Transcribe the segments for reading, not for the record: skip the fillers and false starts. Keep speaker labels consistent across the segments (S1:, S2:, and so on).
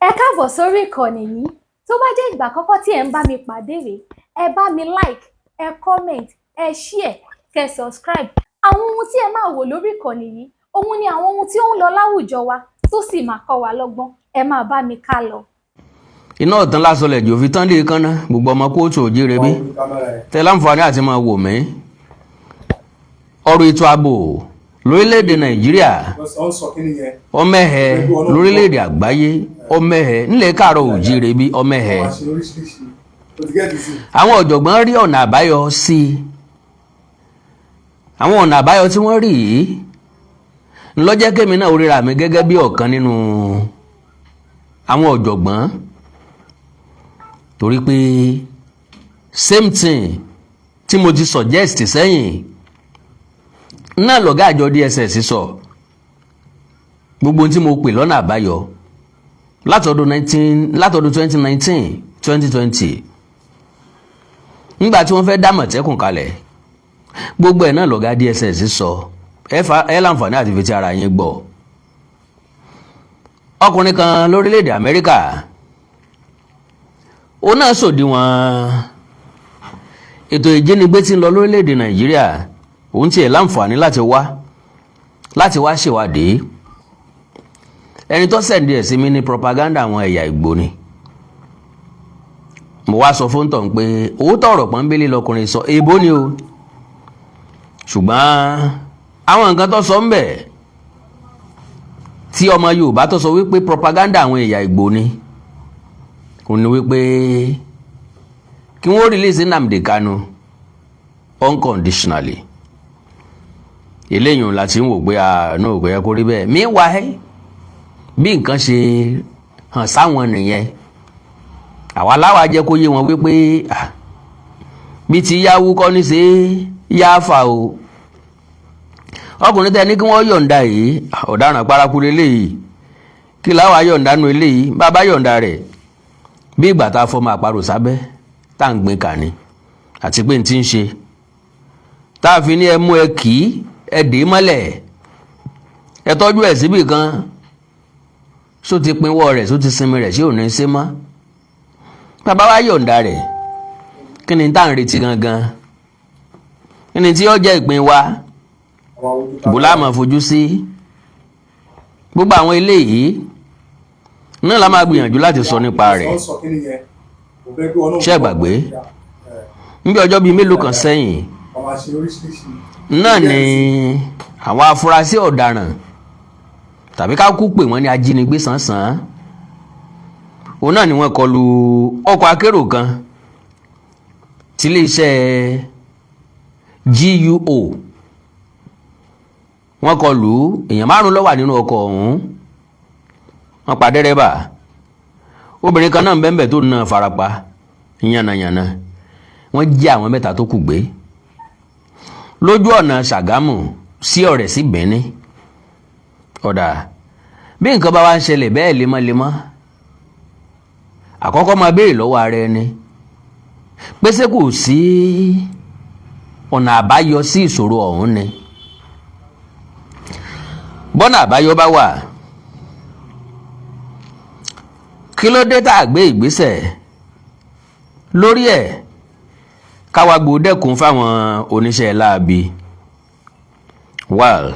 S1: Ẹ káàbọ̀ sórí ìkànnì yìí. Tó bá jẹ́ ìgbà àkọ́kọ́ tí ẹ ń bá mi pàdé rèé, ẹ bá mi like, ẹ comment, ẹ share, kẹ́ subscribe. Àwọn ohun tí ẹ máa wò lórí ìkànnì yìí, òun ni àwọn ohun tí ó ń lọ láwùjọ wa tó sì máa kọ́ wa lọ́gbọ́n. Ẹ máa bá mi ká lọ.
S2: Iná ọ̀tán lásọlẹ̀ jò fi tán lé kánná gbogbo ọmọ kóòtù òjíire bí tẹ láǹfààní àti máa wò mí. Ọ̀rọ̀ ètò ààbò lórílẹ̀‐èdè Nàìjíríà ọmẹ́hẹ lórílẹ̀‐èdè àgbáyé ọmẹ́hẹ nílẹ̀ káàárọ̀ òjíire bí ọmẹ́hẹ. Àwọn ọ̀jọ̀gbọ́n rí ọ̀nà àbáyọ sí i. Àwọn ọ̀nà àbáyọ tí wọ́n rí yìí ló jẹ́ kémi náà ríra mi gẹ́gẹ́ bí ọ̀kan nínú àwọn ọ̀jọ̀gbọ́n, torí pé same thing tí mo ti suggest sẹ́yìn náà lọ̀gá àjọ DSS sọ. Gbogbo tí mo pè lọ́nà àbáyọ látọdún 2019 2020 nígbà tí wọ́n fẹ́ dá Àmọ̀tẹ́kùn kalẹ̀, gbogbo ẹ̀ náà lọ̀gá DSS sọ. Ẹ láǹfààní àti fi ti ara yín gbọ́. Ọkùnrin kan lórílẹ̀‐èdè Amẹ́ríkà ó náà sòdiwọ̀n ètò ìjínigbé tí ń lọ lórílẹ̀‐èdè Nàìjíríà. Òun tiẹ̀ láǹfààní láti wá ṣèwádìí. Ẹni tó sẹ̀ndí ẹ̀ sí mi ní propaganda àwọn ẹ̀yà Ìgbò ni. Mo wá sọ fún tọ̀hún pé òótọ́ ọ̀rọ̀ pọ́nbélé lọkùnrin sọ, èèbó ni o, ṣùgbọ́n àwọn nǹkan tó sọ ń bẹ̀ tí ọmọ Yorùbá tó sọ wípé propaganda àwọn ẹ̀yà Ìgbò ni, ó ní wípé kí wọ́n release Nnamdi Kanu unconditionally. Eléyìí láti ń wò pé àánú òkè yẹ kó rí bẹ́ẹ̀. Meanwhile, bí nǹkan ṣe hàn sáwọn nìyẹn, àwa láwa jẹ́ kó yé wọn wípé bí ti yáwú kọ́ ní ṣe yáfà o. Ọkùnrin tẹ́ ní kí wọ́n yọ̀ǹda yìí, ọ̀daràn paraku eléyìí, kí láwa yọ̀ǹda nu eléyìí, bàbá yọ̀ǹda rẹ̀ bí ìgbà tá a fọmọ àparò sábẹ́ tá à ń gbin kàní àti pé n ti ń ṣe tá a fi ní ẹ mú ẹ kì í ẹ dè é mọ́lẹ̀ ẹ tọ́jú ẹ̀ síbì kan, só ti pinwọ́ rẹ̀ só ti sinmi rẹ̀ sí òní ṣe mọ́. Bàbá wa yọ̀ǹda rẹ̀, kí ni tá à ń retí gangan? Kí ni tí ó jẹ́ ìpín wa? Bó la máa fojú sí? Gbogbo àwọn eléyìí náà la máa gbìyànjú láti sọ nípa rẹ̀. Ṣé gbàgbé níbi ọjọ́ bíi mélòó kan sẹ́yìn náà ni àwọn afurasí ọ̀daràn tàbí ká kú pè wọ́n ní ajínigbé sánsan, òun náà ni wọ́n kọlu ọkọ̀ akérò kan tí iléeṣẹ́ GUO. Wọ́n kọlu èèyàn 5 ló wà nínú ọkọ̀ ọ̀hún. Wọ́n pa dẹ́rẹ́bà, obìnrin kan náà bẹ́ẹ̀ tó náà farapa yànnàyànnà. Wọ́n jí àwọn 3 tó kù gbé lójú ọ̀nà Ṣàgámù sí Ọ̀rẹ́ sí Benin. Ọ̀dà bí nǹkan bá wá ń ṣẹlẹ̀ bẹ́ẹ̀ lemọ́lemọ́, àkọ́kọ́ máa béèrè lọ́wọ́ ara ẹni pé ṣé kò sí ọ̀nà àbáyọ sí ìṣòro ọ̀hún ni. Bọ́nà àbáyọ bá wà, kí ló dé tá a gbé ìgbésẹ̀ lórí ẹ̀ káwa gbòdẹ́kun fáwọn oníṣẹ́ láabi? Well,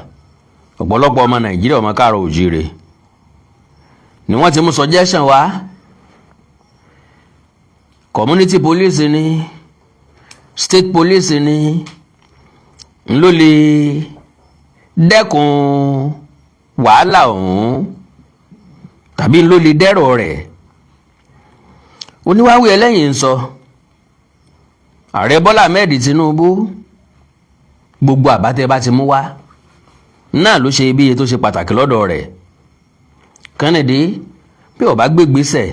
S2: ọ̀pọ̀lọpọ̀ ọmọ Nàìjíríà ọmọ káàárọ̀ òjíire ni wọ́n ti mú suggestion wá. Community police ni, state police ni ló lè dẹ́kun wàhálà ọ̀hún tàbí ló lè dẹ́rọ̀ rẹ̀. Oníwáwí ẹlẹ́yìn ń sọ Ààrẹ Bọ́lá Ahmed Tinubu gbogbo àbátẹ́ bá ti mú wá náà ló ṣe ibi tó ṣe pàtàkì lọ́dọ̀ rẹ̀. Kennedy bí ó bá gbégbésẹ̀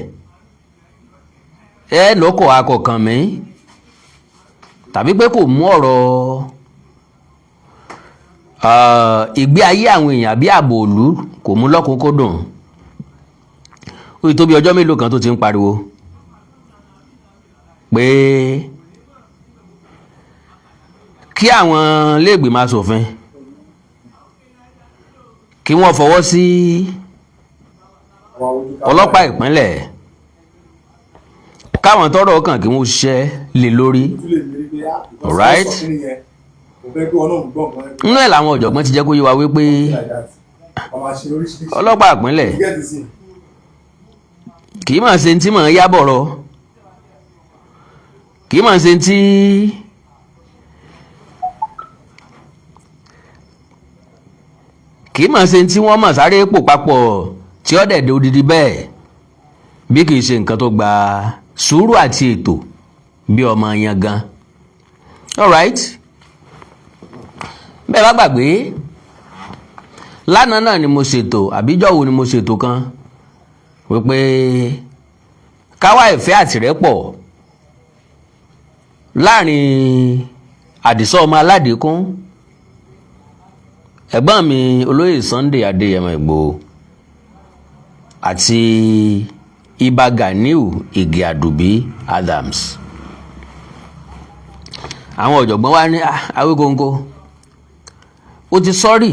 S2: ẹ lọ́kọ̀ akọ̀kan mi tàbí pé kò mú ọ̀rọ̀ ìgbé ayé àwọn èèyàn bí ààbò òlu kò mú lọ́kùnkúndùn. Ó ti tó bí ọjọ́ mélòó kan tó ti ń pariwo pé kí àwọn iléègbìmọ̀ aṣòfin kí wọ́n fọwọ́ sí ọlọ́pàá ìpínlẹ̀ káwọn tọ́rọ̀ kàn kí wọ́n ṣiṣẹ́ lé lórí, right? nínú ẹ̀ làwọn ọ̀jọ̀gbọ́n ti jẹ́ kó yé wa wípé ọlọ́pàá ìpínlẹ̀ kì í máa ṣe tí màá yá bọ̀rọ̀, kì í máa ṣe tí wọ́n mọ̀ sáré pò papọ̀ tí ó dẹ̀dẹ̀ odidi bẹ́ẹ̀, bí kì í ṣe nǹkan tó gba sùúrù àti ètò bí ọmọ yẹn gan. alright, bẹ́ẹ̀ bá gbàgbé lánàá náà ni mo ṣètò àbíjọ́ wo ni mo ṣètò kan wípé káwá ìfẹ́ àtìrẹ́pọ̀ láàrin Àdìsá ọmọ Aládékún, ẹ̀gbọ́n mi olóyè Sunday Adéyẹmọ Ìgbòho àti Ìbà Ganiu Ige Àdùbí Adams. àwọn ọ̀jọ̀gbọ́n wa ní Awíkonko ó ti sọ́rí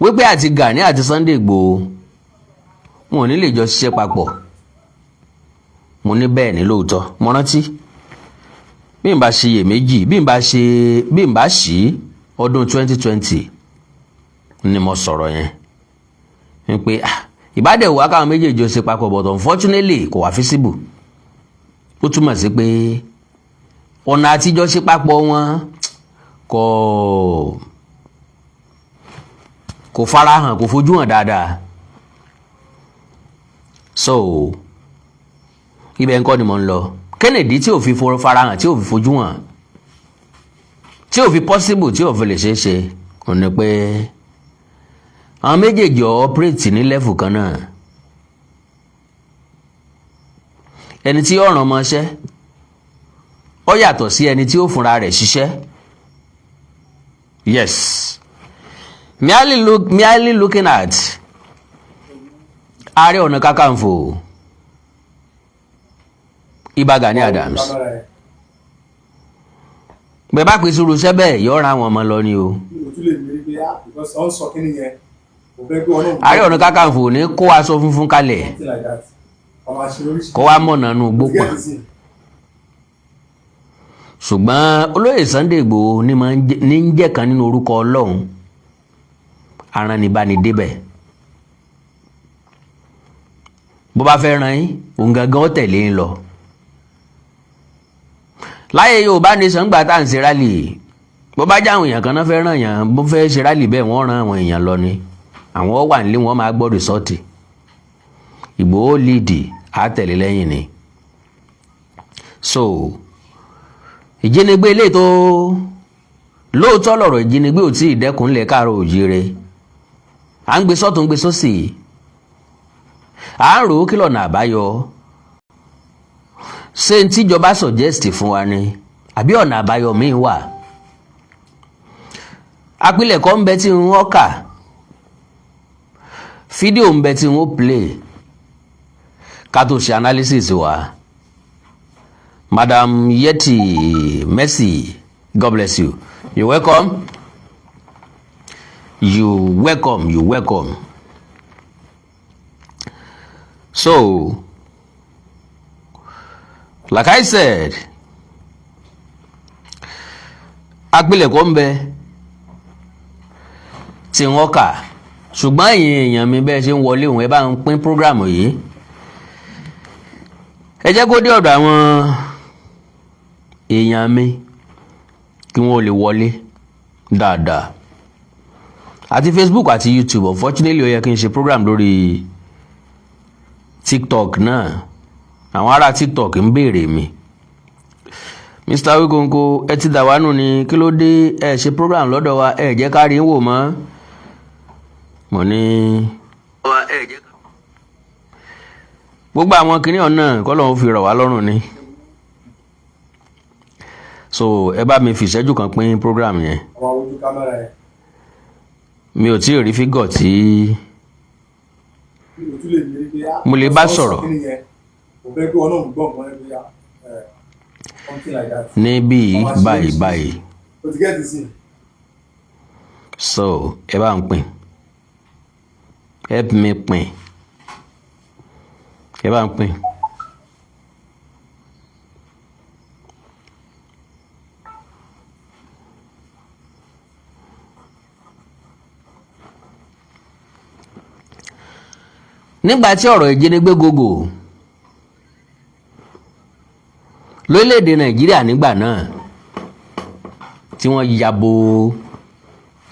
S2: wípé àti Gani àti Sunday Ìgbòho wọn ò ní lè jọ ṣiṣẹ́ papọ̀. mo ní bẹ́ẹ̀ ni lóòótọ́, mo rántí bí n bá ṣe iyèméjì, bí n bá ṣí ọdún 2020 ni mo sọ̀rọ̀ yẹn wípé ìbádẹ́wò akáwọn méjèèjì ó ṣe papọ̀, but unfortunately kò wá feasible. ó túmọ̀ sí pé ọ̀nà àtijọ́ ṣe papọ̀ wọn kò farahàn, kò fojú hàn dáadáa. so ibẹ̀ ńkọ́ ni mo ń lọ. Kennedy tí ò fi farahàn, tí ò fi fojú hàn, tí ò fi possible, tí ò fi lè ṣeé ṣe, kò ní pé àwọn méjèèjì operate ní level kan náà. ẹni tí ó ràn mọ́ṣẹ́ ó yàtọ̀ sí ẹni tí ó fúnra rẹ̀ ṣiṣẹ́. yes, merely looking at Ààrẹ Ọ̀nà Kakanfò Ìbà Gani Adams, bẹ́ẹ̀ bá pèsè irúṣẹ́ bẹ́ẹ̀ yọ ọ́ra àwọn ọmọ lọ ni o. Ààrẹ Ọ̀nà Kakanfò ní kó aṣọ funfun kalẹ̀ kó wá mọ̀nà nù gbópọ̀. ṣùgbọ́n olóyè Sunday Ìgbòho ní ń jẹ́ kan nínú orúkọ Ọlọ́run aránibánidébẹ̀. bó bá fẹ́ ràn yín òun gangan ó tẹ̀lé yín lọ. láyé Yorùbá nation gbà tá à ń ṣe rálì, bó bá jáwọn èèyàn kan náà fẹ́ ràn yàn, bó fẹ́ ṣe rálì bẹ́ẹ̀ wọ́n ràn àwọn èèyàn lọ ni. àwọn wà nílé wọn máa gbọ́ rìsọ́ọ̀tì. Ìgbòho líìdì á tẹ̀lé lẹ́yìn ni. so ìjínigbé ilé tó lóòótọ́ lọ̀rọ̀ ìjínigbé ò tí ì dẹ́kun lẹ̀ Káàárọ̀ Oòjíire. à ń gbé sọ́tún gbé sósì, à ń rò ó kí lọ́nà àbáyọ. ṣé n tíjọba suggest fún wa ni àbí ọ̀nà àbáyọ míì wà? àpilẹ̀kọ ń bẹ tí wọ́n kà, fídíò ń bẹ tí wọ́n play ká tó ṣe analysis wa. Madam Yeti Mercy, God bless you. You welcome. You welcome. So, like I said, àpilẹ̀kọ ń bẹ tí wọ́n kà, ṣùgbọ́n ẹ̀yin èèyàn mi bẹ́ẹ̀ ṣe ń wọlé òun ẹ bá ń pín prógrámù yìí. ẹ jẹ́ kó dé ọ̀dọ̀ àwọn èèyàn mi kí wọ́n lè wọlé dáadáa. àti Facebook àti YouTube. Unfortunately ó yẹ kí n ṣe program lórí TikTok náà. àwọn ará TikTok ń béèrè mi, Mr. Awíkonko ẹ ti dà wá nù ni, kí ló dé ẹ ṣe program lọ́dọ̀ wa, ẹ jẹ́ ká rí ń wò mọ́. mo ní gbogbo àwọn kìnìún náà kọ́ lóun fi rọ̀ wá lọ́rùn ni. so ẹ bá mi fi ìṣẹ́jú kan pín program yẹn. mi ò tí ì rí fígọ̀ tí mo lè bá sọ̀rọ̀ níbí báyìí. so ẹ bá ń pín, help me pín. ẹ bá ń pín. nígbà tí ọ̀rọ̀ ìjínigbé gògò lórílẹ̀‐èdè Nàìjíríà nígbà náà tí wọ́n yabo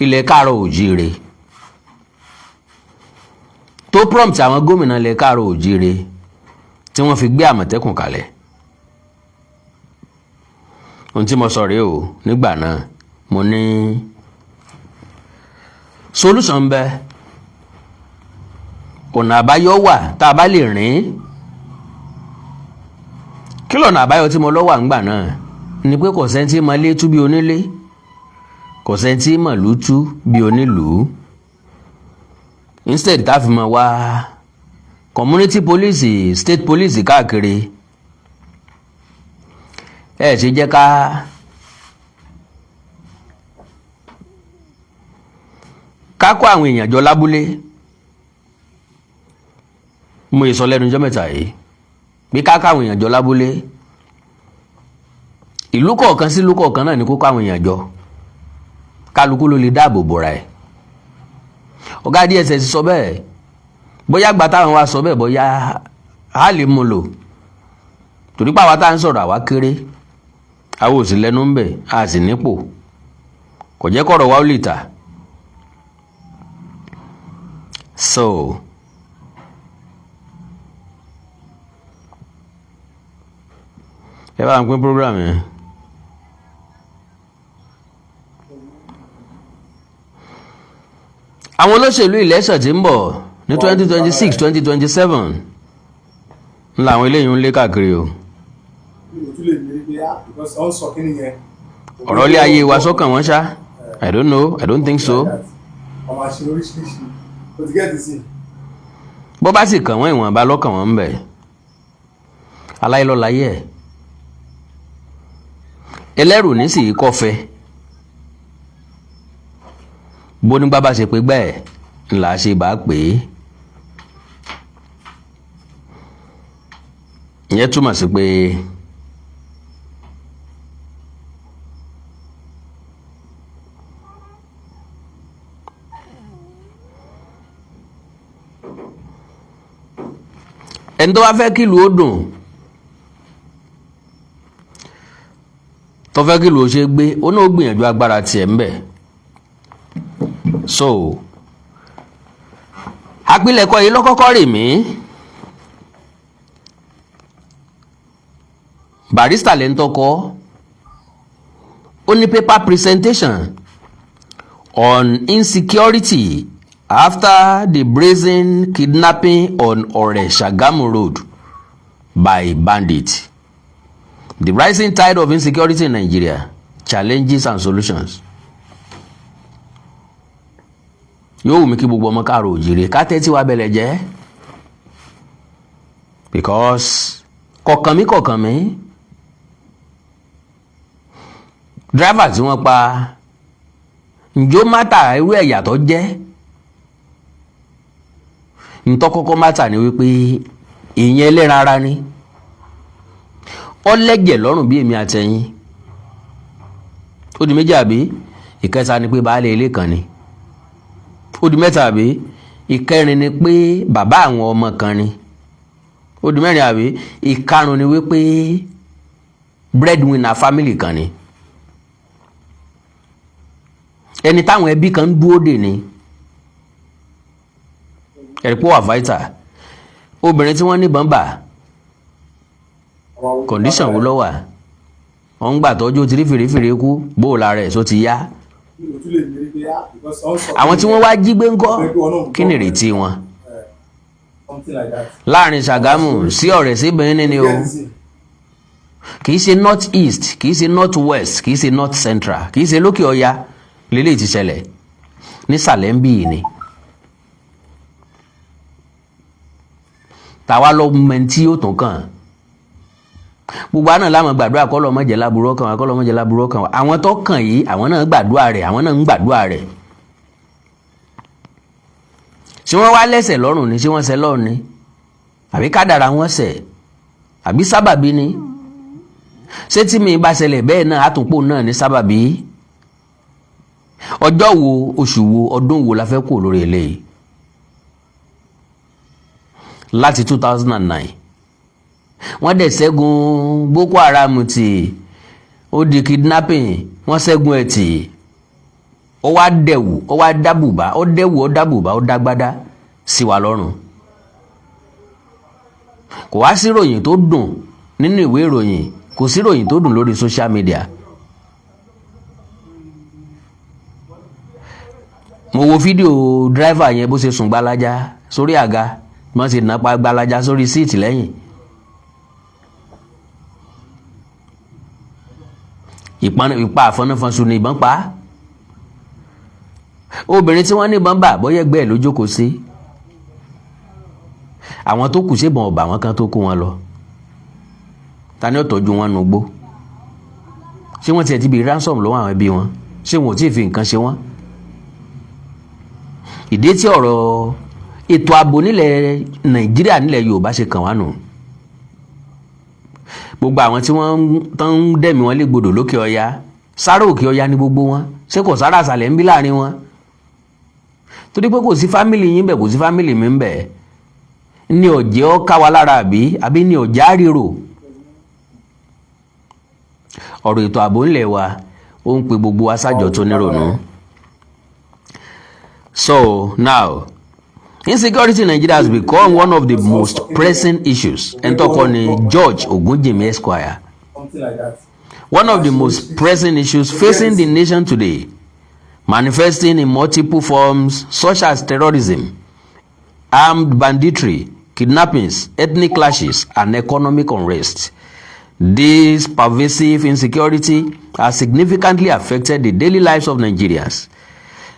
S2: ilẹ̀ káàrọ̀ òjíire tó prompt àwọn gómìnà ilẹ̀ káàrọ̀ òjíire tí wọ́n fi gbé Àmọ̀tẹ́kùn kalẹ̀. ohun tí mo sọ rèé o, nígbà náà mo ní solution bẹ́ẹ̀, ọ̀nà àbáyọ wà tá a bá lè rìn. kí lọ̀nà àbáyọ tí mo lọ wà ńgbà náà ni pé kò sẹ́ni tí mọ ilé tú bí onílé, kò sẹ́ni tí mọ ìlú tú bí onílùú. instead tá a fi mọ wá community police, state police káàkiri, ẹ ṣe jẹ́ ká kó àwọn èèyàn jọ lábúlé. mo yẹ sọ lẹ́nu ọjọ́ mẹ́ta yìí bí ká káwọn èèyàn jọ lábúlé, ìlú kọ̀ọ̀kan sí ìlú kọ̀ọ̀kan náà ni kó káwọn èèyàn jọ, kálukú ló lè dáàbò bòra ẹ̀. ọ̀gá DSS sọ bẹ́ẹ̀, bóyá gbà táwọn wa sọ bẹ́ẹ̀ bóyá a lè mú lò, torí pé àwa tá à ń sọ̀rọ̀ àwa kéré, àwa ò sì lẹ́nu ń bẹ̀, a sì nípò, kò jẹ́ kọ̀rọ̀ wa ó lè tà. so ẹ bá ń pín program yẹn. àwọn olóṣèlú election tí ń bọ̀ ní 2026 2027 ń la àwọn eléyìí ń lé káàkiri o. ọ̀rọ̀ ilé ayé wa sọ́kàn wọ́n ṣá. I don't know, I don't think so. bó bá sì kàn wọ́n ìwọ̀nba lọ́kàn wọ́n ń bẹ̀. aláìlọ́láyé ẹ̀ ẹlẹ́rù ní sì kọ́fẹ́ bónígbà bá ṣe pé gbẹ́ẹ̀ ńlá ṣe bá pè é. ìyẹn túmọ̀ sí pé ẹni tó bá fẹ́ kí ìlú ó dùn, tó fẹ́ kí ìlú ó ṣe gbé, ó náà gbìyànjú agbára tiẹ̀ ń bẹ̀. so àpilẹ̀kọ yìí ló kọ́kọ́ rè mí. Barrister lẹ́ ń tọkọ ó ní paper presentation on insecurity after the brazen kidnapping on Ore Shagamu Road by bandits. The rising tide of insecurity in Nigeria, challenges and solutions. yóò wù mí kí gbogbo ọmọ káàrọ̀ òjìrè ká tẹ́tí wa bẹ̀lẹ̀ jẹ́, because kọ̀ọ̀kan mi driver tí wọ́n pa ǹjọ́ mátà irú ẹ̀yà tó jẹ́, ǹtọ́ kọ́kọ́ mátà ni wípé ìyẹn ẹlẹ́ran ara ni ó lẹ́jẹ̀ lọ́rùn bí èmi àtẹ̀yìn. ó di méjì àbí ìkẹta ni pé baálé ilé kan ni, ó di mẹ́ta àbí ìkẹrin ni pé bàbá àwọn ọmọ kan ni, ó di mẹ́rin àbí ìkarùn ni wípé breadwinner family kan ni, ẹni táwọn ẹbí kan ń dúró dè ní ẹ̀rìpọ̀ wà vital. obìnrin tí wọ́n níbọn bà condition wo ló wà, wọ́n ń gbà tọ́jú tí rí fèrèfèrè kú bóòlà rẹ̀ só ti yá. àwọn tí wọ́n wá jí gbé ńkọ́, kí ni ìrètí wọn? láàrin Ṣàgámù sí Ọ̀rẹ́ sí Benin ni o, kì í ṣe north east, kì í ṣe north west, kì í ṣe north central, kì í ṣe lókè ọya lélẹ̀ ti ṣẹlẹ̀ nísàlẹ̀ ń bì ní. tàwa lọ mẹ́ntí yóò tún kàn. gbogbo àná láwọn gbàdúrà kọ́lọ́ mọ́jẹ́ láburú kan wa, kọ́lọ́ mọ́jẹ́ láburú kan wa. àwọn tó kàn yìí àwọn náà gbàdúrà rẹ̀, àwọn náà ń gbàdúrà rẹ̀. ṣé wọ́n wá lẹ́sẹ̀ lọ́rùn ni, ṣé wọ́n ṣẹ̀ lọ́rùn ni? àbí kádàrá wọn ṣẹ̀ àbí sábàbí ni ṣé tí mi bá ṣẹlẹ̀ bẹ́ẹ̀ náà àtúnpò náà ní sábàbí ọjọ́ wo oṣù wo ọdún wo la fẹ́ kó lórí eléyìí láti 2009 wọ́n dẹ̀ ṣẹ́gun Boko Haram tì ó di kidnapping wọ́n ṣẹ́gun ẹ̀ tì ó wá dẹ̀wù ó wá dábùbá ó dẹ̀wù ó dábùbá ó dágbádá sí wa lọ́rùn kò wá sí ìròyìn tó dùn nínú ìwé ìròyìn kò sí ìròyìn tó dùn lórí social media. mo wo fídíò dírẹ́fà yẹn bó ṣe sùn gbalaja sórí àga wọ́n ṣe nàpa gbalaja sórí síìtì lẹ́yìn. ìpa àfọnáfọnsu ni ìbọn pa á. obìnrin tí wọ́n ní ìbọn bá bọ́yẹ̀gbẹ́ ẹ̀ ló jókòó sí. àwọn tó kù ṣèbọn ọ̀bà wọn kan tó kó wọn lọ. ta ni ó tọ́jú wọn nù gbó. ṣé wọ́n tiẹ̀ ti bí ransom lọ́wọ́ àwọn ẹbí wọn ṣé wọn ò tí ì fi nǹkan ṣe wọ́n. ìdí tí ọ̀rọ̀ ètò ààbò nílẹ̀ Nàìjíríà nílẹ̀ Yorùbá ṣe kàn wá nù. gbogbo àwọn tí wọ́n ń dẹ̀mí wọn légbodò lókè ọya sáré òkè ọya ní gbogbo wọn ṣé kò sára àṣàlẹ̀ ń bí láàrin wọn. torí pé kò sí fámìlì yín bẹ̀ kò sí fámìlì mi ń bẹ̀ ní ọ̀jẹ́ ọ́ ká wa lára àbí ní ọ̀jẹ́ àríro. ọ̀rọ̀ ètò ààbò ńlẹ̀ wa ó ń pe gbogbo wa sájọ tó nírònú. So now, insecurity in Nigeria has become one of the most pressing issues. Entokoni George Ogunjimi Esquire.
S3: Something like that.
S2: One of the most pressing issues facing the nation today, manifesting in multiple forms such as terrorism, armed banditry, kidnappings, ethnic clashes, and economic unrest. This pervasive insecurity has significantly affected the daily lives of Nigerians,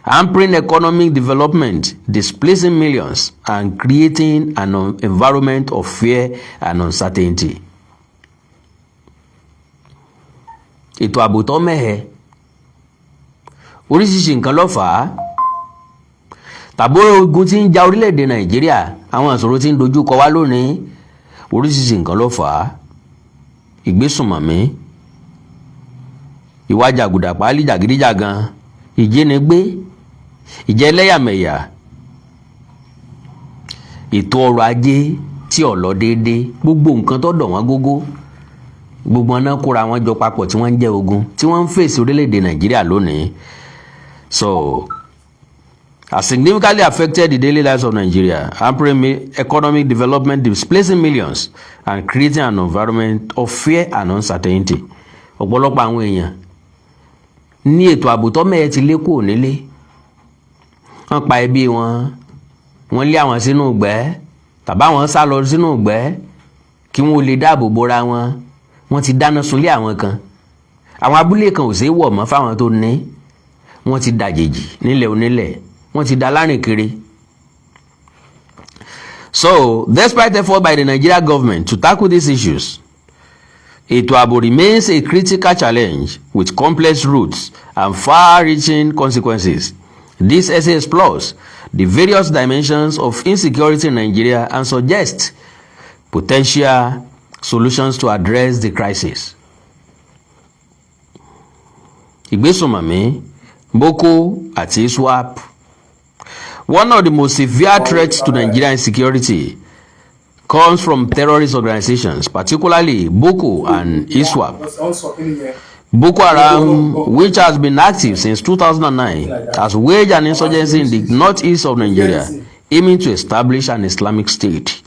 S2: hampering economic development, displacing millions, and creating an environment of fear and uncertainty. Ètò ààbò tó mẹ́hẹ oríṣiríṣi nǹkan ló fà á. Tàbó ogun tí ń ja orílẹ̀-èdè Nàìjíríà àwọn ìṣòro tí ń dojú kọ wá lónìí oríṣiríṣi nǹkan ló fà á. Ìgbésùnmọ̀mí, ìwà jàgùdà páálí jàgídíjàgan, ìjínigbé, ìjẹ ẹlẹ́yàmẹ̀yà, ètò ọrọ̀ ajé tí ò lọ déédéé, gbogbo nǹkan tó dọ̀ wọ́n gógó, gbogbo ọ̀nà kóra wọn jọ papọ̀ tí wọ́n ń jẹ́ ogun tí wọ́n ń fèsì orílẹ̀-èdè Nàìjíríà lónìí. So, has significantly affected the daily lives of Nigeria, hampering economic development, displacing millions, and creating an environment of fear and uncertainty. Ọ̀pọ̀lọpọ̀ àwọn èèyàn ní ètò ààbò tó mẹ́ẹ̀ ti lé kúrò nílé. Wọ́n pa ẹbí wọn, wọ́n lé àwọn sínú ìgbẹ́, tàbí àwọn sá lọ sínú ìgbẹ́ kí wọ́n lè dáàbò bora wọn. Wọ́n ti dáná sunlé àwọn kan. Àwọn abúlé kan ò ṣeé wọ̀ mọ́ fáwọn tó ní. Wọ́n ti dàjèjì nílẹ̀ onílẹ̀. Wọ́n ti dá lárìn kiri. So, despite effort by the Nigeria government to tackle these issues, ètò ààbò remains a critical challenge with complex roots and far-reaching consequences. This essay explores the various dimensions of insecurity in Nigeria and suggests potential solutions to address the crisis. Ìgbésùnmọ̀mí, Boko àti ISWAP. One of the most severe threats to Nigerian security comes from terrorist organizations, particularly Boko and ISWAP. Boko Haram, which has been active since 2009, has waged an insurgency in the northeast of Nigeria, aiming to establish an Islamic State.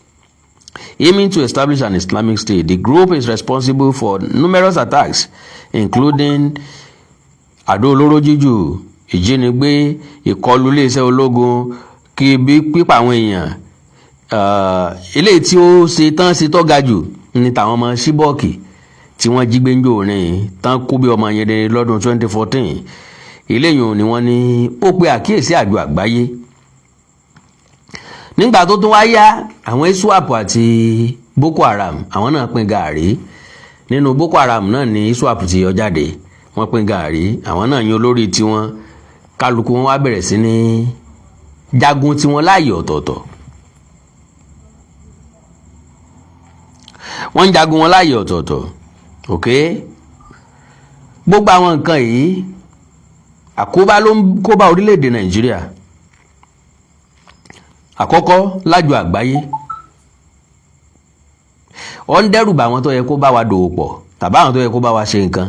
S2: The group is responsible for numerous attacks, including àdó olóró jíjù, ìjínigbé, ìkọlù iléeṣẹ́ ológun, kí bí pípa àwọn èèyàn. Eléyìí tí ó ṣe tán ṣe tó ga jù ní tàwọn ọmọ Ṣíbọ̀kì tí wọ́n jí gbé ń jò ní tán kú bí ọmọ yẹn dé lọ́dún 2014. Eléyìí ni wọ́n ní ó pe àkíyèsí àjọ àgbáyé. Nígbà tó tún wá yá, àwọn ISWAP àti Boko Haram àwọn náà pín gàárì. Nínú Boko Haram náà ni ISWAP ti yọ jáde. Wọ́n pín gàárì, àwọn náà yan olórí tiwọn. Kálukú wọn wá bẹ̀rẹ̀ sí ní jagun tiwọn láàyè ọ̀tọ̀ọ̀tọ̀. wọ́n ń jagun wọn láàyè ọ̀tọ̀ọ̀tọ̀ ok gbogbo àwọn nǹkan yìí àkóbá ló ń kóbá orílẹ̀-èdè Nàìjíríà àkọ́kọ́ lájọ àgbáyé ó ń dẹ́rù bà àwọn tó yẹ kó bá wa dòwò pọ̀ tàbí àwọn tó yẹ kó bá wa ṣe nǹkan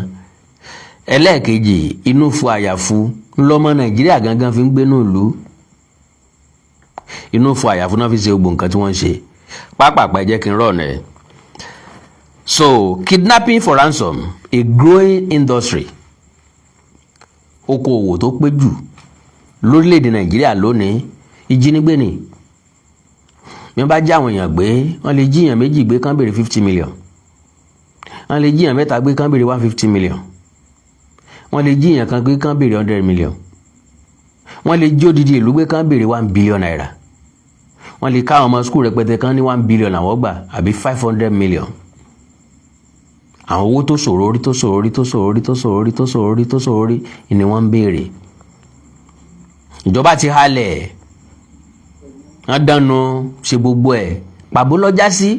S2: ẹlẹ́ẹ̀kejì inú fu àyàfu ńlọmọ Nàìjíríà gangan fi ń gbénú ìlú inú fu àyàfu náà fi ṣe gbogbo nǹkan tí wọ́n ń ṣe pápápá ẹ jẹ́ kí n rọ̀ ọ̀nà ẹ̀. So kidnapping for ransom, a growing industry, okòwò tó pé jù lórílẹ̀‐èdè Nàìjíríà lónìí ìjínigbé ni bí wọ́n bá já àwọn èèyàn gbé wọ́n lè jíyàn méjì gbé kán béèrè 50 million wọ́n lè jíyàn mẹ́ta gbé kán béèrè 150 million wọ́n lè jíyàn kan gbé kán béèrè 100 million wọ́n lè jí odidi ìlú gbé kán béèrè 1 billion naira wọ́n lè ká àwọn ọmọ skul rẹpẹtẹ kan ní 1 billion àwọn gbà àbí 500 million àwọn owó tó ṣòro orí ni wọ́n ń béèrè ìjọba ti halẹ̀ wọ́n dánu ṣe gbogbo ẹ̀ pàbó lọ́jà sí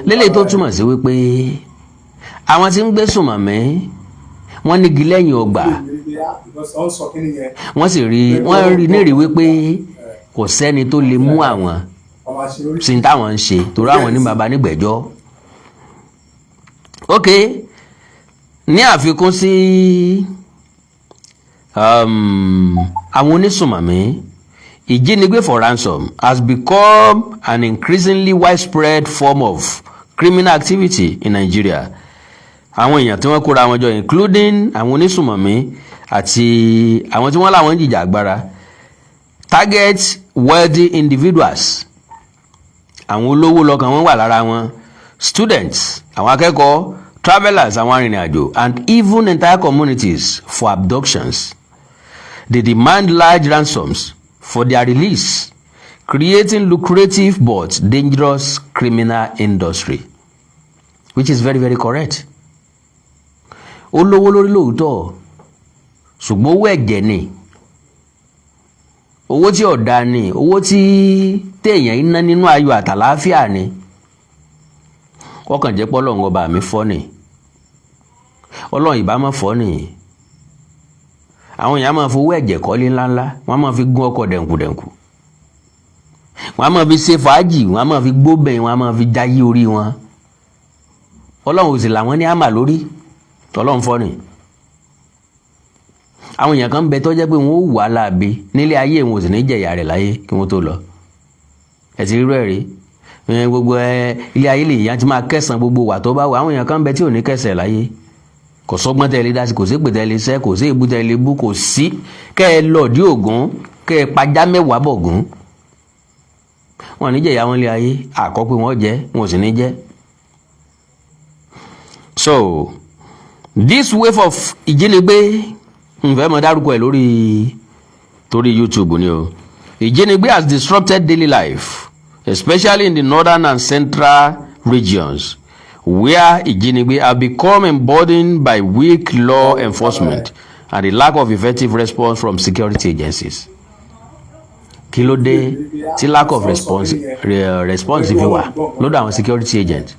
S2: lélẹ̀ tó túmọ̀ sí wípé àwọn tí ń gbé sùnmọ̀mí wọ́n nígi lẹ́yìn ọgbà wọ́n sì rí nírìí wípé kò sẹ́ni tó lè mú àwọn sí táwọn ń ṣe torí àwọn ní baba nígbẹ̀jọ́. ok ní àfikún sí àwọn onísùnmọ̀mí ìjínigbé for ransom has become an increasingly widespread form of criminal activity in Nigeria. Àwọn èèyàn tí wọ́n kóra wọn jọ including àwọn onísùnmọ̀mí àti àwọn tí wọ́n láwọn ń jìjà agbára target wealthy individuals. Àwọn olówó lọ́kàn wọn wà lára wọn, students, àwọn akẹ́kọ̀ọ́, travelers, àwọn arìnrìn-àjò, and even entire communities for abductions. They demand large ransoms for their release, creating lucrative but dangerous criminal industry, which is very, very correct. Olówó lórí lóòótọ́, ṣùgbọ́n owó ẹ̀jẹ̀ ni, owó tí ọ̀dà ni, owó tí téèyàn iná nínú ayọ̀ àtàlàáfíà ni. Ọkàn jẹ́ pé Ọlọ́run ọba mi fọ́ ni, Ọlọ́run ìbá má fọ́ ni. Àwọn èèyàn máa fowó ẹ̀jẹ̀ kọ́lé ńláńlá, wọ́n máa fi gún ọkọ̀ dẹ̀nkùdẹ̀nkù, wọ́n máa fi ṣe fàájì, wọ́n máa fi gbóbẹ̀, wọ́n máa fi jáyé orí wọn. Ọlọ́run ò sì làwọn ní àmà lórí, tọ́lọ́run fọ́ ni. Àwọn èèyàn kan ń bẹ tó jẹ́ pé wọ́n ó wà láabi nílé ayé wọn ò sì ní jẹ̀yà rẹ̀ láyé kí wọ́n tó lọ. Ẹ ti rírọ̀ rí gbogbo ilé ayé lè yàn tí máa kẹsàn gbogbo wà tó bá wà. Àwọn èèyàn kan ń bẹ tí ò ní kẹsẹ̀ láyé, kò sọ́gbọ́n tẹ́lẹ̀ dá sí, kò sí èpè tẹ́lẹ̀ sẹ́, kò sí èbú tẹ́lẹ̀ bú, kò sí kẹ́ ẹ lọ́ọ̀dí ògún, kẹ́ ẹ pajá mẹ́wàá bọ̀gún. Wọn ní jẹ̀yà wọn lé ayé, àkọ́ pé wọ́n jẹ́, wọn ò sì ní jẹ́. So this wave of ìjínigbé nfẹ́ mọ̀ dárúkọ ẹ̀ torí YouTube ni o. Ìjínigbé has disrupted daily life, especially in the northern and central regions, where ìjínigbé have become emboldened by weak law enforcement and the lack of effective response from security agencies. Kí ló dé tí lack of response fi wà lọ́dọ̀ àwọn security agents?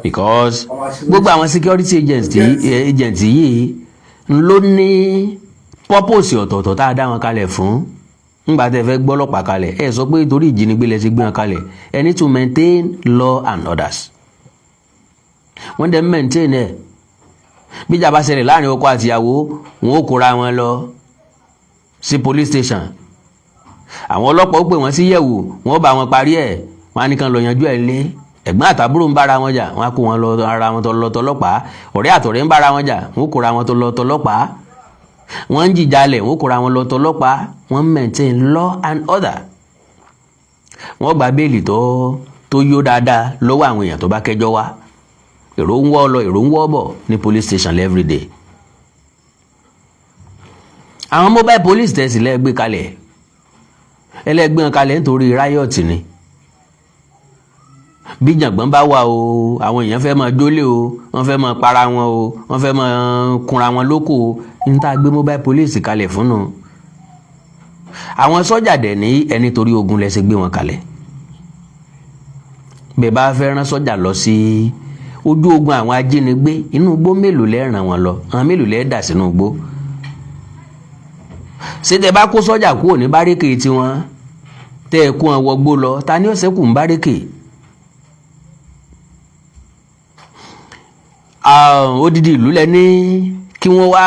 S2: Because gbogbo àwọn security agents yìí ló ní purpose ọ̀tọ̀ọ̀tọ̀ tá a dá wọn kalẹ̀ fún. Ńgbà tẹ́ fẹ́ gbọ́lọ́pàá kalẹ̀ ẹ sọ pé torí ìjínigbé lẹ ti gbé wọn kalẹ̀, ẹ need to maintain law and orders. Wọ́n dẹ̀ maintain ẹ̀. Bí ìjà bá ṣẹlẹ̀ láàrin ọkọ àtìyàwó, wọn ó kóra wọn lọ sí police station. Àwọn ọlọ́pàá ó pè wọ́n sí yẹ̀wò, wọ́n ó bá wọn parí ẹ̀, wọ́n á ní kan lọ yanjú ẹ̀ lé. Ẹ̀gbọ́n àtàbúrò ń bára wọn jà, wọ́n á kó wọn lọ ara wọn lọ tọlọ́pàá. Ọ̀rẹ́ àtọ̀rẹ́ ń bára wọn jà, wọ́n ó kóra wọn lọ tọlọ́pàá. Wọ́n ń jìjàlẹ̀, wọ́n ó kóra wọn lọ tọlọ́pàá. Wọ́n maintain law and order. Wọ́n gba béèlì tó yó dáadáa lọ́wọ́ àwọn èèyàn tó bá kẹ́jọ́ wá. Èrò ń wọ́ lọ, èrò ń wọ́ bọ̀ ní police station every day. Àwọn mobile police tẹ̀sí lẹ́gbẹ́ kalẹ̀, ẹlẹ́gbẹ́ kalẹ̀ nítorí riot ni. Bí jàngbọ́n bá wà o, àwọn èèyàn fẹ́ máa jólé o, wọ́n fẹ́ máa para wọn o, wọ́n fẹ́ máa kunra wọn lóko o, ní tá a gbé mobile police kalẹ̀ fún nu. Àwọn sọ́jà dẹ̀ ní ẹni torí ogun lẹ ṣe gbé wọn kalẹ̀. bẹ́ẹ̀ bá fẹ́ rán sọ́jà lọ sí ojú ogun àwọn ajínigbé inú igbó mélòó lẹ́ ràn wọ́n lọ àwọn mélòó lẹ́ dà sínú igbó ṣé tẹ́ bá kó sọ́jà kúrò ní bárékè tiwọn tẹ́ ẹ kó wọn wọgbó lọ ta ni ó ṣẹ́kù ń bárékè odidi ìlú lẹ ní kí wọ́n wá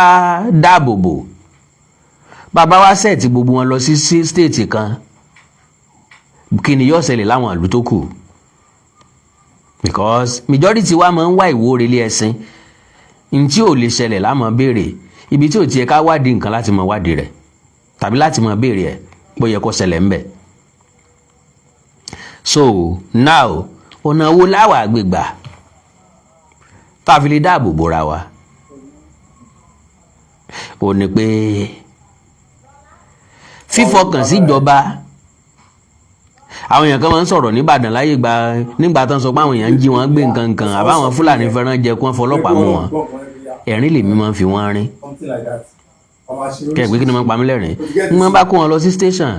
S2: dáàbò bò bàbá wa sẹ́ẹ̀tì gbogbo wọn lọ sí stéètì kan kí ni yóò ṣẹlẹ̀ láwọn ìlú tó kù because majority wa máa ń wá ìwó relé ẹ̀sìn ní tí ò lè ṣẹlẹ̀ lámọ̀ béèrè ibi tí ò tiẹ̀ ká wádìí nǹkan láti mọ̀ wádìí rẹ̀ tàbí láti mọ̀ béèrè ẹ̀ bó yẹ kó ṣẹlẹ̀ ńbẹ̀. So now ọ̀nà wo láwà àgbègbà tá a fi lè dáàbò bora wa ò ní pé fífọkàn síjọba àwọn èèyàn kan máa ń sọ̀rọ̀ nìbàdàn láyé nígbà tán sọ pé àwọn èèyàn ń jí wọn gbé nǹkan kan àbáwọn fúlàní fẹ́ràn jẹ kí wọ́n fọlọ́pàá mú wọn ẹ̀rín lèmi máa ń fi wọ́n rín kẹ́ẹ̀gbé kí ni wọ́n pa mí lẹ́rìn wọ́n bá kó wọn lọ sí station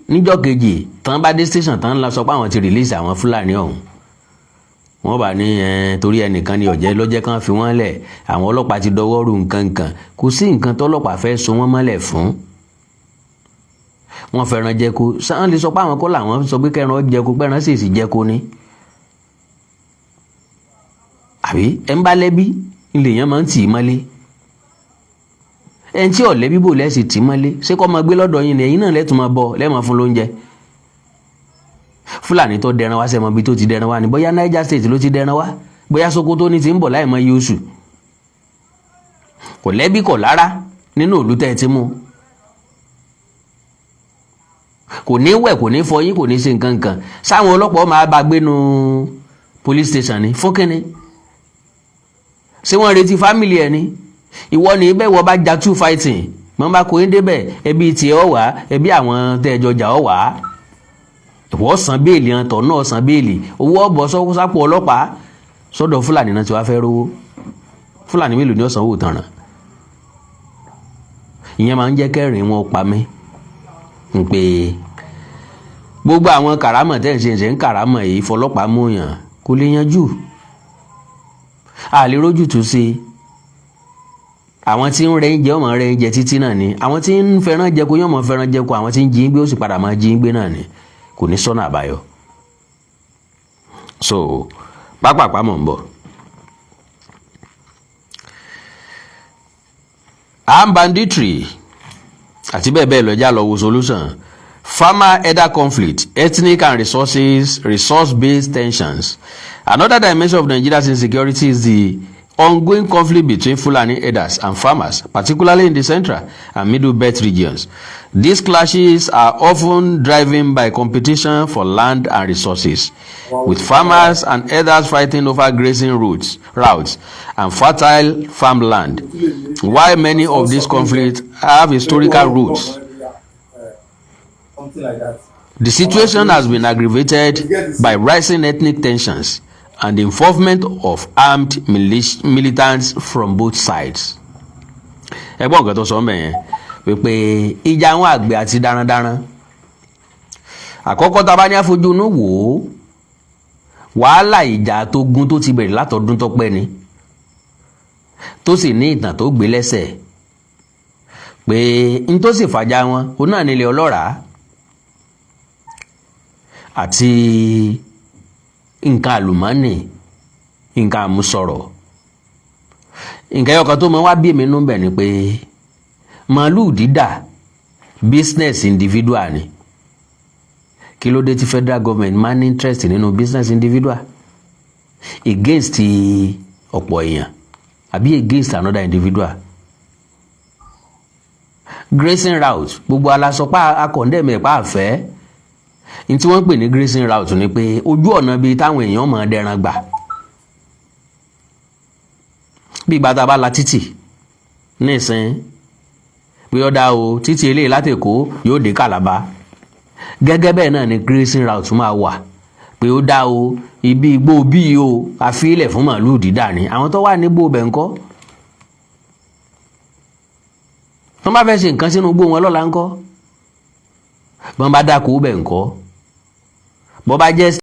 S2: níjọ́ kejì tán bá dé station tán lọ sọ pé àwọn ti release àwọn fúlàní ọ̀hún wọ́n bá ní torí ẹnìkan ni ọ̀jẹ́ lọ́jẹ́ kan fi wọ́n lẹ̀ àwọn ọlọ́pàá ti dọwọ́ rú nǹkan kan kò sí nǹkan tọ́lọ́pàá fẹ́ so wọ́n mọ́lẹ̀ fún wọ́n fẹ́ràn jẹko sáà lè sọ pé àwọn kọ́ làwọn sọ pé kẹran jẹko pẹ́ran sì sì jẹko ni àbí ẹ ń bá lẹ́bí ilé yẹn máa ń tì í mọ́lé ẹni tí ọ̀lẹ́bí bò lẹ́sì tì í mọ́lé ṣé kọ́ máa gbé lọ́dọ̀ yín ni ẹ̀yin náà lẹ́tùn máa bọ̀ lẹ́ẹ̀mọ́ fún lóúnjẹ fúlàní tó dẹran wá sẹ́mọ́ bí tó ti dẹran wá ni bóyá Niger State ló ti dẹran wá bóyá Sokoto ní ti ń bọ̀ láì mọ iye oṣù kò lẹ́bí kò lára nínú òlú tẹ́ ẹ ti mú kò ní wẹ̀ kò ní fọyín kò ní ṣe nǹkan kan sáwọn ọlọ́pàá máa bá gbénu police station ni fún kínní ṣé wọ́n retí family ẹ̀ ni ìwọ ní ibẹ̀ wọ́n bá ja two fighting wọ́n bá kó yín débẹ̀ ẹbí tiẹ̀ ọ̀ wá ẹbí àwọn tẹ́ ẹjọ́ jà ọ̀ wá ìwọ san béèlì hàn tọ̀ náà san béèlì owó ọ̀bọ̀ sápò ọlọ́pàá sọ́dọ̀ fúlàní náà tí wàá fẹ́ rówó fúlàní mélòó ni ó sanwó tanràn ìyẹn máa ń jẹ́ kẹ́rìn wọn pa mí ń pé gbogbo àwọn kàrámọ̀ tẹ́ ń ṣe ń kàrámọ̀ yìí fọlọ́pàá mú yàn kò lè yanjú àlè rójú tù sí àwọn tí ń rẹ ń jẹ ọmọ rẹ ń jẹ títí náà ni àwọn tí ń fẹ́ràn jẹko yóò mọ fẹ́ràn jẹko àwọn tí ń jí ń gbé ó sì padà máa jí ń gbé náà ni kò ní sọ́nà àbáyọ so pápápá mọ̀ ń bọ̀. armed banditry àti bẹ́ẹ̀ bẹ́ẹ̀ lọ́jà lọ wo solution farmer-elder conflict ethnic and resource-based tensions. Another dimension of Nigeria's insecurity is the ongoing conflict between Fulani herders and farmers, particularly in the central and middle belt regions. These clashes are often driven by competition for land and resources, with farmers and herders fighting over grazing routes and fertile farmland. While many of these conflicts have historical roots, the situation has been aggravated by rising ethnic tensions and the involvement of armed militants from both sides. Ẹgbọ́n nǹkan tó sọ mẹ́ yẹn pé ìjà àwọn àgbẹ̀ àti darandaran àkọ́kọ́ tá a bá ní àfojú inú wò ó wàhálà ìjà tó gún tó ti bẹ̀rẹ̀ látọdún tó pẹ́ ni tó sì ní ìtàn tó gbé lẹ́sẹ̀ pé n tó sì fàjà wọn òun náà nílé ọlọ́ràá àti nǹkan àlùmọ́ọ́nì nǹkan àmúsọ̀rọ̀ nǹkan ẹyọkan tó mọ wá bí èmi nú bẹ̀ ni pé màálùú dídà business individual ni kí ló dé tí federal government máa ní interest nínú business individual against ọ̀pọ̀ èèyàn àbí against another individual. Grazing route gbogbo alasọpá akọ̀ndẹ̀mẹ̀ pa àfẹ́ ní tí wọ́n ń pè ní grazing route ni pé ojú ọ̀nà bíi táwọn èèyàn máa dẹran gbà bí ìgbà tá a bá la títì nísìn pé ọ̀dà o títì eléyìí láti Èkó yóò dé Kàlábá gẹ́gẹ́ bẹ́ẹ̀ náà ni grazing route máa wà pé ó dá o ibi igbó bíi o àfilẹ̀ fún màálùú dídà ni àwọn tó wà nígbó bẹ̀ ńkọ́ wọ́n bá fẹ́ ṣe nǹkan sínú igbó wọn lọ́la ńkọ́ wọ́n bá dáko bẹ̀ ńkọ́ bọ́ bá jẹ́